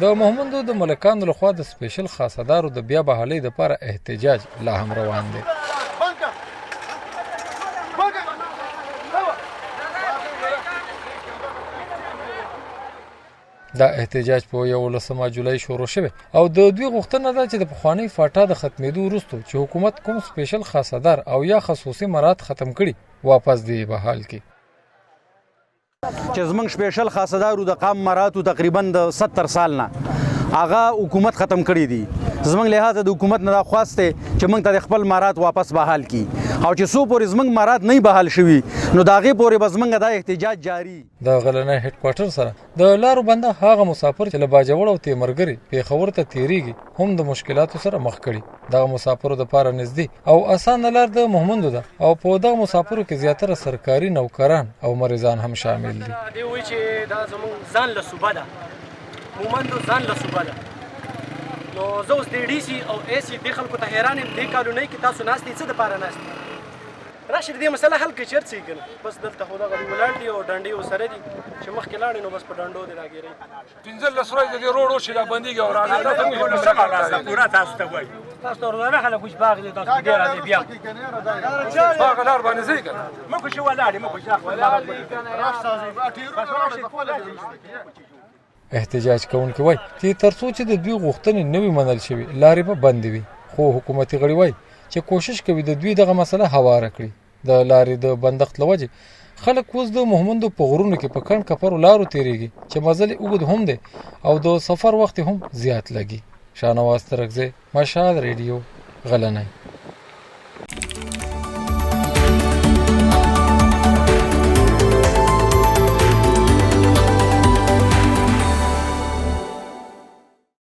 د محمدو د ملکانو لخوا د سپیشل خاصدارو د بیا بحالۍ دپاره احتجاج لا هم روان دی. دا احتجاج په 11 جولای شروع شوی او د دوی غوښتنه ده چې د پخوانۍ فاټا د ختمېدو وروسته چې حکومت کوم سپیشل خاصدار او یا خصوصي مراد ختم کړي واپس دی بحال کړي. چې زمونږ سپیشل خاصدارو د قام مراتو تقریبا د 70 سال نه هغه حکومت ختم کړي دي. زمونږ لحاظه د حکومت نه دا خواست دی چې موږ ته خپل مرات واپس بحال کړي او چې څو پورې زمونږ مرات نه بحال شوي نو د هغې پورې به زمونږ دا احتجاج جاري. د غلنۍ هډ کوارټر سره د لارو بنده هغه مسافر چې له باجوړ او تیمرګري پېښور ته تیریږي هم د مشکلاتو سره مخ کړي. دغه مسافرو دپاره نږدې او اسانه لار د محمدو ده او په دغه مسافرو کې زیاتره سرکاري نوکران او مریضان هم شامل دي. دی وایي چې دا زموږ ځان له صوبه ده، مومندو ځان له صوبه ده. نو زه اوس د ډي سي او اے سي دې خلکو ته حیران یم دې کالونۍ کې تاسو ناست دي څه دپاره ناست دي؟ راشي دې مسله حل کړي چېرته یې که نه بس دلته خو دغه ولاړ دي او ډنډې ورسره دي چې مخکې لاړې نو بس په ډنډو دې راګېرئ. 15 ورځې د دې روډ وشي را بندېږي او راځي پوره تاسو ته وایي تاسو ته روزانه خلک وش باغ دي تاسو ډېر راځي بیا باغ لار باندې ځئ که نه موږ خو چې ولاړ موږ خو احتجاج کوونکي وایي چې تر څو چې د دوی غوښتنې نه وي منل شوي لارې به بندې وي، خو حکومتي غړي وایي چې کوشش کوي د دوی دغه مسله هواره کړي. د لارې د بندښت له وجې خلک اوس د محمدو په غرونو کې په کڼ کپرو لارو تیریږي چې مزل یې اوږد هم دی او د سفر وخت هم زیات لګي. شاهنواز ترکزی، مشهد ریډیو، غلنۍ.